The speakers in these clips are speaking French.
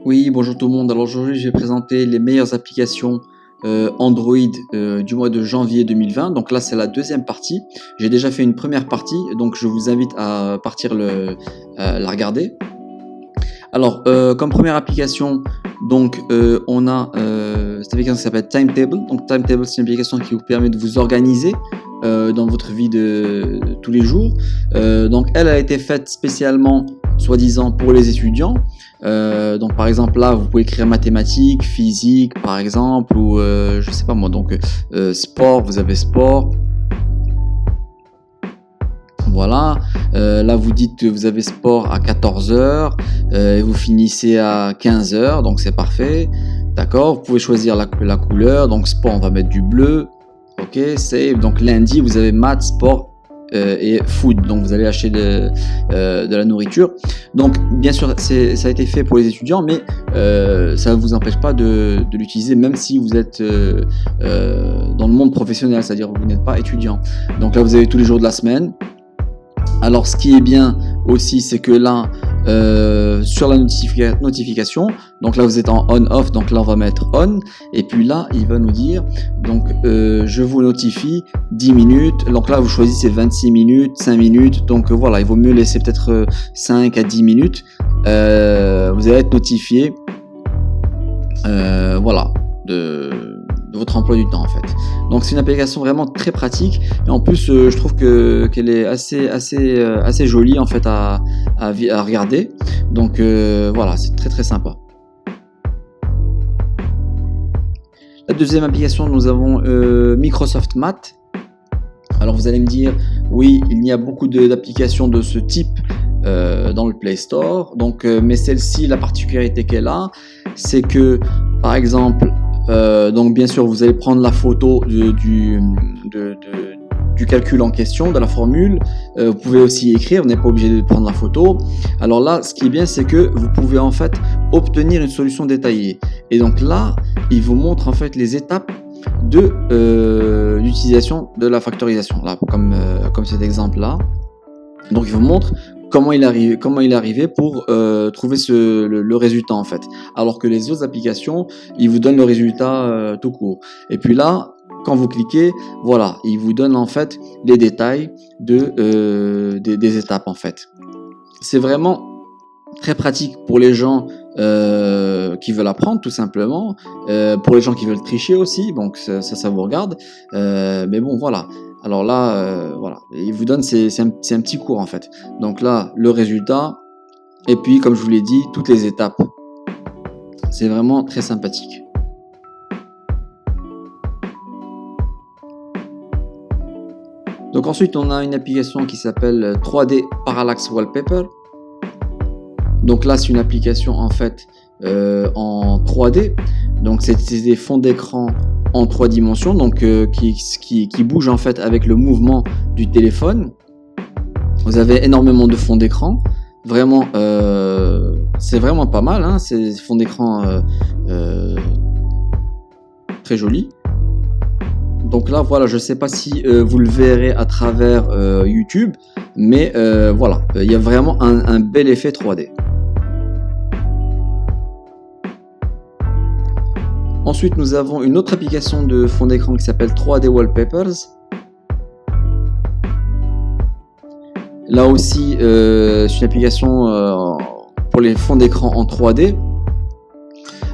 Oui, bonjour tout le monde. Alors aujourd'hui, je vais présenter les meilleures applications Android du mois de janvier 2020. Donc là, c'est la deuxième partie. J'ai déjà fait une première partie, donc je vous invite à partir la regarder. Alors, comme première application, donc on a cette application qui s'appelle Timetable. Donc Timetable, c'est une application qui vous permet de vous organiser dans votre vie de tous les jours. Donc elle a été faite spécialement, soi-disant, pour les étudiants. Donc par exemple là, vous pouvez écrire mathématiques, physique par exemple, ou je sais pas moi, donc sport, vous avez sport. Voilà, là vous dites que vous avez sport à 14h et vous finissez à 15h, donc c'est parfait. D'accord, vous pouvez choisir la couleur, donc sport on va mettre du bleu. Ok, save. Donc lundi vous avez maths, sport et food, donc vous allez acheter de la nourriture. Donc bien sûr ça a été fait pour les étudiants, mais ça ne vous empêche pas de l'utiliser même si vous êtes dans le monde professionnel, c'est-à-dire que vous n'êtes pas étudiant. Donc là vous avez tous les jours de la semaine. Alors ce qui est bien aussi, c'est que là sur la notification, donc là vous êtes en on-off, donc là on va mettre on, et puis là il va nous dire donc je vous notifie 10 minutes, donc là vous choisissez 26 minutes, 5 minutes, donc voilà, il vaut mieux laisser peut-être 5 à 10 minutes, vous allez être notifié voilà, de votre emploi du temps en fait. Donc c'est une application vraiment très pratique, et en plus je trouve qu'elle est assez jolie en fait à regarder. Donc voilà, c'est très sympa. La deuxième application, nous avons Microsoft Math. Alors vous allez me dire, oui, il y a beaucoup d'applications de ce type dans le Play Store. Donc, mais celle-ci, la particularité qu'elle a, c'est que par exemple, donc bien sûr vous allez prendre la photo du calcul en question, de la formule. Vous pouvez aussi écrire, vous n'êtes pas obligé de prendre la photo. Alors là, ce qui est bien, c'est que vous pouvez en fait obtenir une solution détaillée, et donc là il vous montre en fait les étapes de l'utilisation de la factorisation, là comme cet exemple là. Donc il vous montre comment il est arrivé pour trouver le résultat en fait, alors que les autres applications ils vous donnent le résultat tout court. Et puis là, quand vous cliquez, voilà, il vous donne en fait les détails des étapes en fait. C'est vraiment très pratique pour les gens qui veulent apprendre tout simplement, pour les gens qui veulent tricher aussi, donc ça vous regarde, mais bon voilà. Alors là, voilà, il vous donne, c'est un petit cours en fait. Donc là, le résultat, et puis comme je vous l'ai dit, toutes les étapes. C'est vraiment très sympathique. Donc ensuite, on a une application qui s'appelle 3D Parallax Wallpaper. Donc là, c'est une application en fait en 3D. Donc c'est des fonds d'écran en 3 dimensions, donc qui bougent en fait avec le mouvement du téléphone. Vous avez énormément de fonds d'écran. Vraiment, c'est vraiment pas mal, hein, ces fonds d'écran très jolis. Donc là, voilà, je ne sais pas si vous le verrez à travers YouTube, mais voilà, il y a vraiment un bel effet 3D. Ensuite, nous avons une autre application de fond d'écran qui s'appelle 3D Wallpapers. Là aussi, c'est une application pour les fonds d'écran en 3D.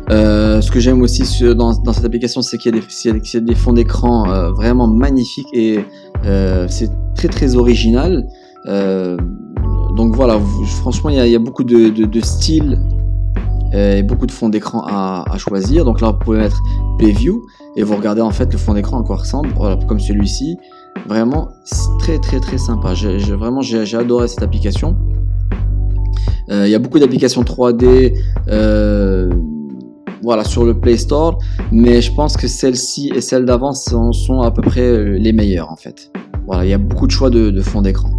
Ce que j'aime aussi dans cette application, c'est qu'il y a des fonds d'écran vraiment magnifiques, et c'est très original. Donc voilà, franchement, il y a beaucoup de styles et beaucoup de fonds d'écran à choisir. Donc là, vous pouvez mettre Preview et vous regardez en fait le fond d'écran à quoi ressemble, voilà, comme celui-ci. Vraiment très sympa. J'ai adoré cette application. Il y a beaucoup d'applications 3D. Voilà, sur le Play Store, mais je pense que celle-ci et celle d'avant sont à peu près les meilleures en fait. Voilà, il y a beaucoup de choix de fond d'écran.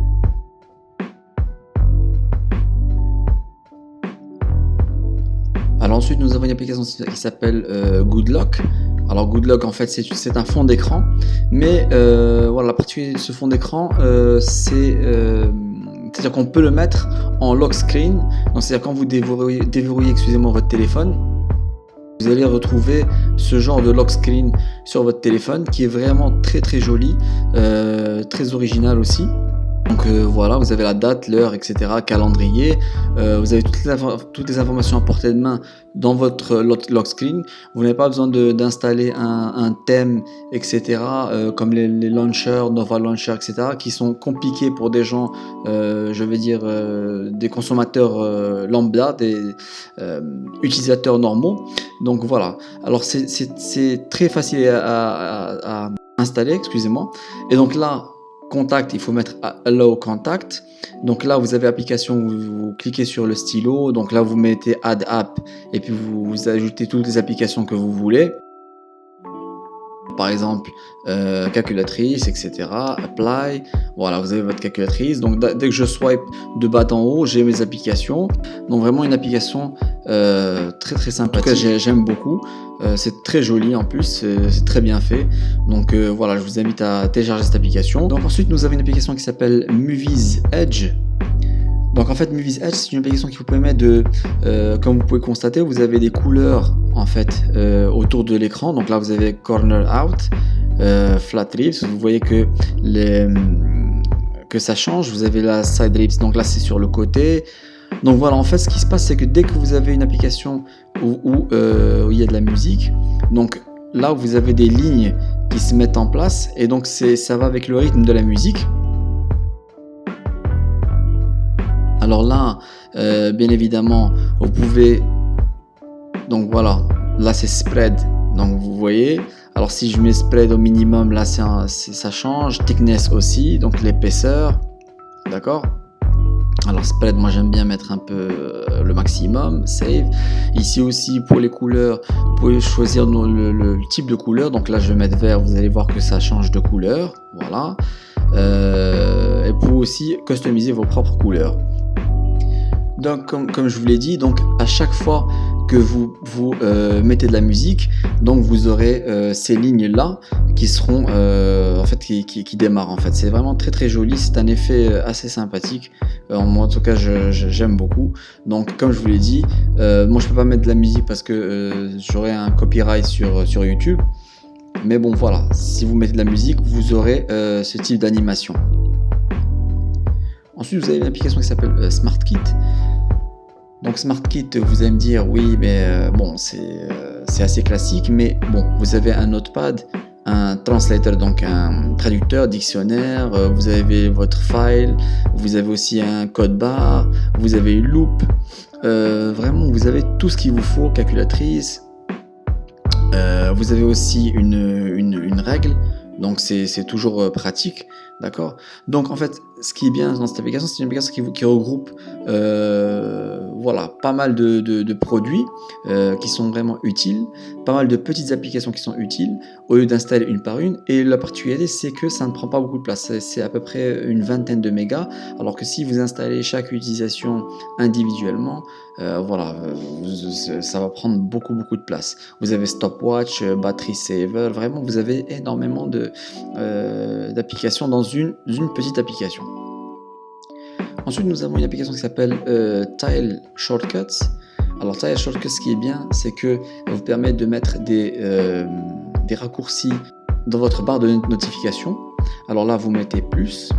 Alors ensuite, nous avons une application qui s'appelle Goodlock. Alors Goodlock, en fait, c'est un fond d'écran, mais voilà, la particularité de ce fond d'écran, c'est c'est-à-dire qu'on peut le mettre en lock screen. Donc c'est-à-dire quand vous déverrouillez excusez-moi, votre téléphone, vous allez retrouver ce genre de lock screen sur votre téléphone qui est vraiment très très joli, très original aussi. Donc voilà, vous avez la date, l'heure, etc., calendrier, vous avez toutes les informations à portée de main dans votre lock screen. Vous n'avez pas besoin d'installer un thème, etc., comme les launchers, Nova Launcher, etc., qui sont compliqués pour des gens, je vais dire, des consommateurs lambda, des utilisateurs normaux. Donc voilà, alors c'est très facile à installer, excusez-moi. Et donc là, contact, il faut mettre Allow Contact. Donc là, vous avez application, vous cliquez sur le stylo. Donc là, vous mettez Add App et puis vous ajoutez toutes les applications que vous voulez. Par exemple, calculatrice, etc. Apply. Voilà, vous avez votre calculatrice. Donc dès que je swipe de bas en haut, j'ai mes applications. Donc vraiment une application très très sympathique. En tout cas, j'aime beaucoup. C'est très joli en plus, c'est très bien fait. Donc voilà, je vous invite à télécharger cette application. Donc ensuite, nous avons une application qui s'appelle Movies Edge. Donc en fait, Movies Edge, c'est une application qui vous permet de, comme vous pouvez constater, vous avez des couleurs en fait autour de l'écran. Donc là, vous avez Corner Out, Flat Rips. Vous voyez que ça change. Vous avez la Side Rips. Donc là, c'est sur le côté. Donc voilà, en fait, ce qui se passe, c'est que dès que vous avez une application où il y a de la musique, donc là, vous avez des lignes qui se mettent en place et donc ça va avec le rythme de la musique. Alors là, bien évidemment, vous pouvez, donc voilà, là c'est spread, donc vous voyez, alors si je mets spread au minimum, là ça change, thickness aussi, donc l'épaisseur, d'accord. Alors spread, moi j'aime bien mettre un peu le maximum, save. Ici aussi pour les couleurs, vous pouvez choisir le type de couleur, donc là je vais mettre vert, vous allez voir que ça change de couleur, voilà. Et pour aussi customiser vos propres couleurs. Donc comme je vous l'ai dit, donc à chaque fois que vous mettez de la musique, donc vous aurez ces lignes là qui seront en fait qui démarrent en fait. C'est vraiment très très joli, c'est un effet assez sympathique. Moi en tout cas j'aime beaucoup. Donc comme je vous l'ai dit, moi je peux pas mettre de la musique parce que j'aurai un copyright sur YouTube. Mais bon voilà, si vous mettez de la musique, vous aurez ce type d'animation. Ensuite, vous avez une application qui s'appelle SmartKit. Donc SmartKit, vous allez me dire, oui, mais bon, c'est assez classique, mais bon, vous avez un notepad, un translator, donc un traducteur, dictionnaire, vous avez votre file, vous avez aussi un code barre, vous avez une loupe, vraiment, vous avez tout ce qu'il vous faut, calculatrice, vous avez aussi une règle. Donc c'est toujours pratique, d'accord. Donc en fait, ce qui est bien dans cette application, c'est une application qui regroupe voilà, pas mal de produits qui sont vraiment utiles, pas mal de petites applications qui sont utiles, au lieu d'installer une par une. Et la particularité, c'est que ça ne prend pas beaucoup de place, c'est à peu près une vingtaine de mégas, alors que si vous installez chaque utilisation individuellement, voilà, ça va prendre beaucoup de place. Vous avez stopwatch, battery saver, vraiment vous avez énormément d'applications dans une petite application. Ensuite, nous avons une application qui s'appelle Tile Shortcuts. Alors Tile Shortcuts, ce qui est bien, c'est que elle vous permet de mettre des raccourcis dans votre barre de notification. Alors là, vous mettez plus.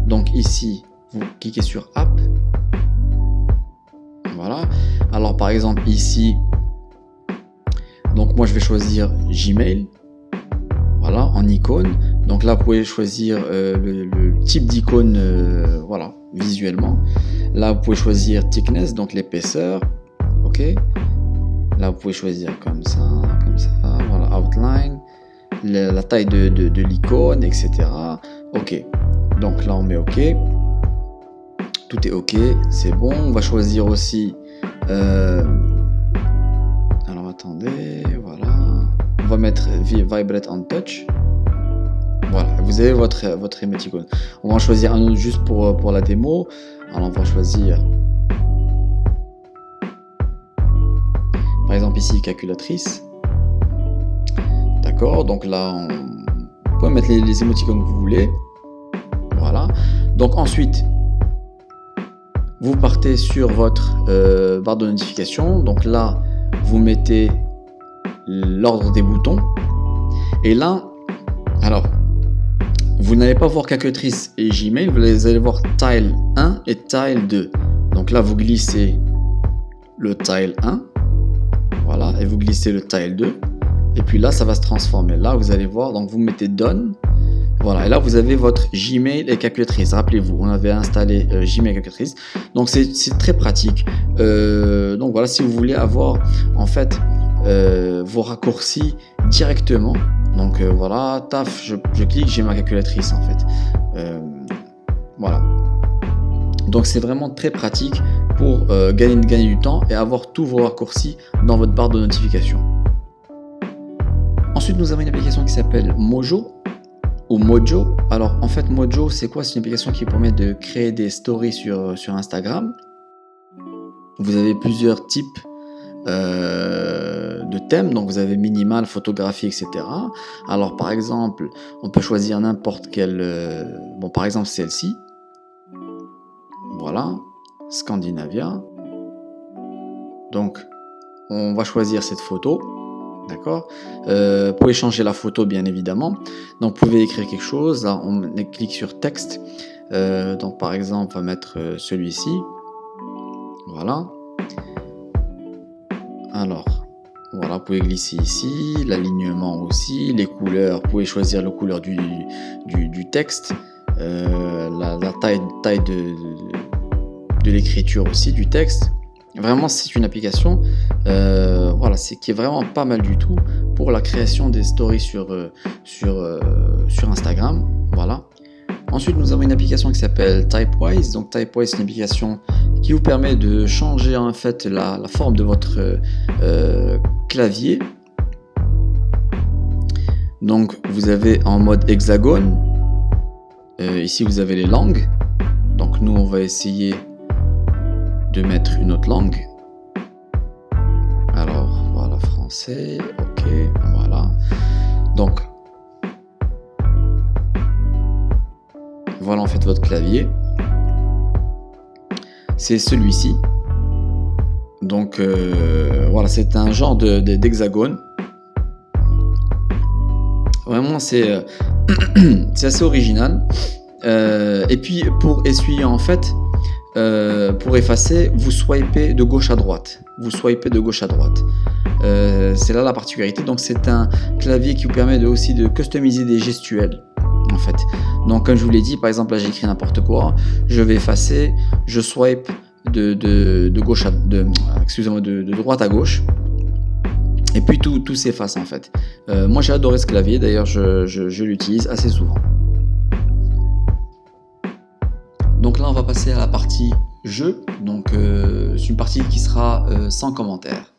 Donc ici, vous cliquez sur App. Voilà. Alors par exemple ici, donc moi je vais choisir Gmail. Voilà, en icône. Donc là, vous pouvez choisir le type d'icône, voilà, visuellement. Là, vous pouvez choisir thickness, donc l'épaisseur. Ok. Là, vous pouvez choisir comme ça. Voilà, outline, la taille de l'icône, etc. Ok. Donc là, on met OK. Tout est OK, c'est bon. On va choisir aussi. Alors attendez, voilà. On va mettre Vibrate on Touch. Voilà, vous avez votre émoticône. On va en choisir un autre juste pour la démo. Alors on va choisir, par exemple ici, calculatrice. D'accord, donc là, vous pouvez mettre les émoticônes que vous voulez. Voilà. Donc ensuite, vous partez sur votre barre de notification. Donc là, vous mettez l'ordre des boutons. Et là, alors, vous n'allez pas voir calculatrice et Gmail, vous allez voir tile 1 et tile 2. Donc là, vous glissez le tile 1, voilà, et vous glissez le tile 2. Et puis là, ça va se transformer. Là, vous allez voir, donc vous mettez Done. Voilà, et là, vous avez votre Gmail et calculatrice. Rappelez-vous, on avait installé Gmail et calculatrice. Donc, c'est très pratique. Donc, voilà, si vous voulez avoir, en fait, vos raccourcis directement. Donc, voilà, taf, je clique, j'ai ma calculatrice, en fait. Voilà. Donc, c'est vraiment très pratique pour gagner du temps et avoir tous vos raccourcis dans votre barre de notification. Ensuite, nous avons une application qui s'appelle Mojo ou Mojo. Alors, en fait, Mojo, c'est quoi? C'est une application qui permet de créer des stories sur Instagram. Vous avez plusieurs types de thèmes. Donc, vous avez minimal, photographie, etc. Alors, par exemple, on peut choisir n'importe quelle... bon, par exemple, celle-ci. Voilà. Scandinavia. Donc, on va choisir cette photo. D'accord. Vous pouvez changer la photo, bien évidemment. Donc, vous pouvez écrire quelque chose. Là, on clique sur texte. Donc, par exemple, on va mettre celui-ci. Voilà. Alors, voilà, vous pouvez glisser ici. L'alignement aussi. Les couleurs. Vous pouvez choisir la couleur du texte. La taille de l'écriture aussi, du texte. Vraiment, c'est une application voilà, qui est vraiment pas mal du tout pour la création des stories sur Instagram. Voilà. Ensuite, nous avons une application qui s'appelle Typewise. Donc, Typewise, c'est une application qui vous permet de changer en fait la forme de votre clavier. Donc, vous avez en mode hexagone. Ici, vous avez les langues. Donc, nous, on va essayer de mettre une autre langue. Alors, voilà, français, ok, voilà. Donc, voilà en fait votre clavier. C'est celui-ci. Donc, voilà, c'est un genre d'hexagone. Vraiment, c'est assez original. Et puis, pour essuyer en fait, pour effacer, vous swipez de gauche à droite. C'est là la particularité. Donc, c'est un clavier qui vous permet aussi de customiser des gestuels, en fait. Donc, comme je vous l'ai dit, par exemple, là, j'ai écrit n'importe quoi. Je vais effacer. Je swipe de gauche de droite à gauche. Et puis, tout s'efface, en fait. Moi, j'ai adoré ce clavier. D'ailleurs, je l'utilise assez souvent. Donc là, on va passer à la partie jeu. Donc, c'est une partie qui sera sans commentaire.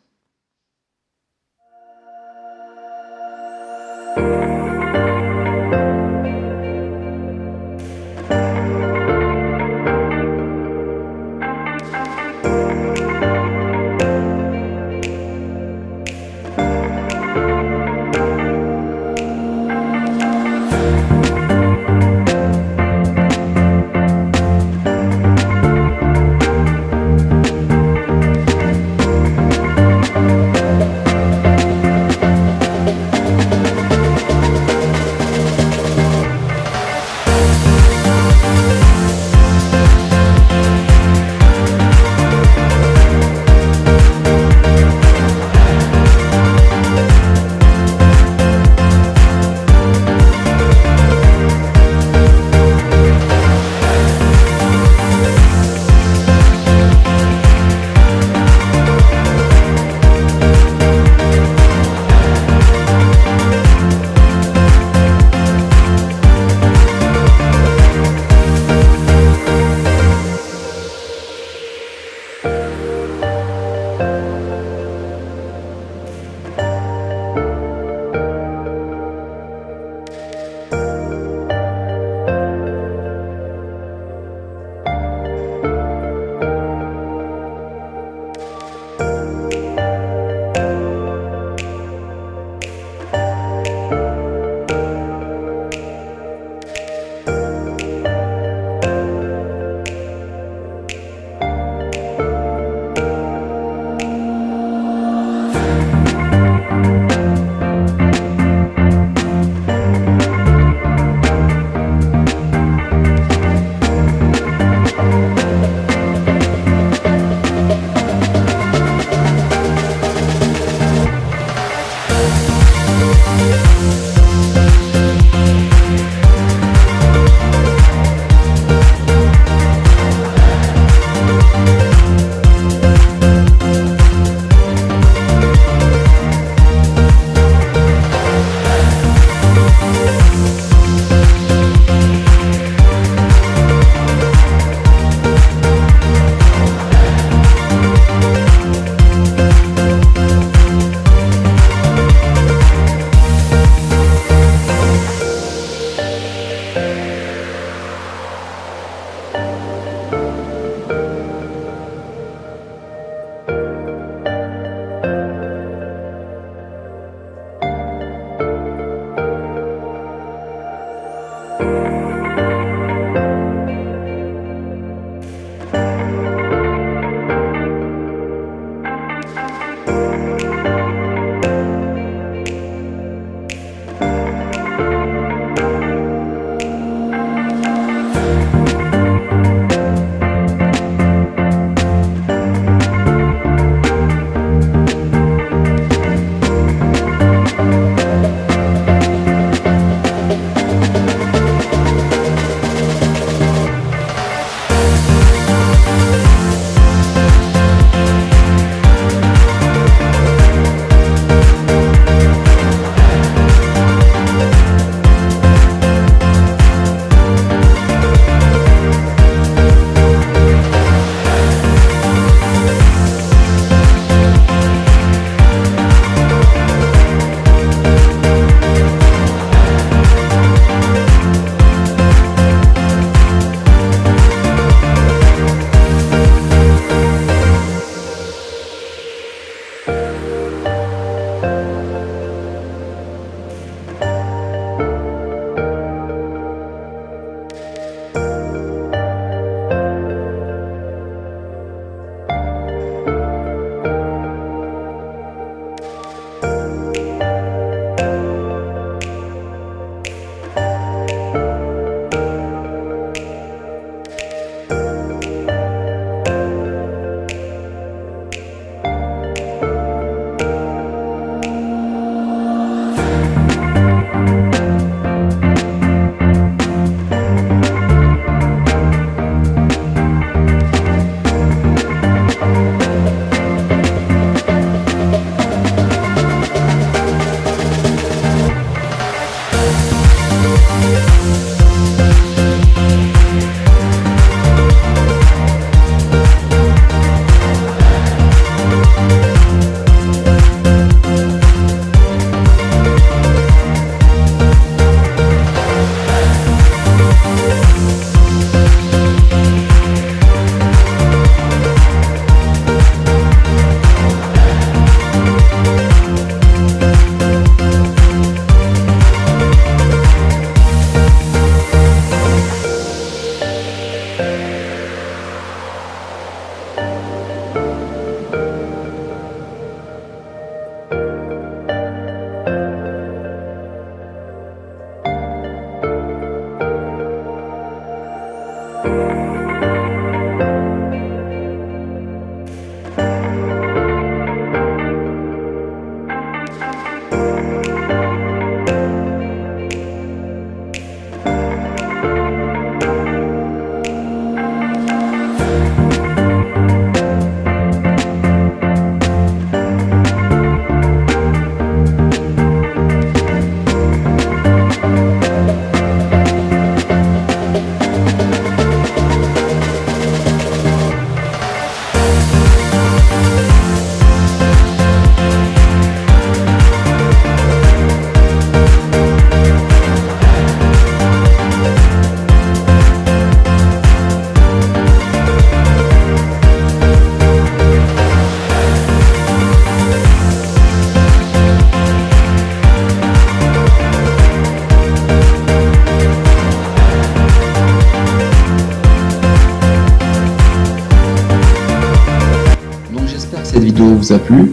Cette vidéo vous a plu.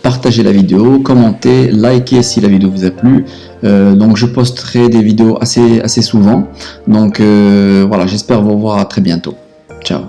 partagez la vidéo, commentez, likez si la vidéo vous a plu. Donc je posterai des vidéos assez souvent. Donc voilà, j'espère vous revoir à très bientôt. Ciao.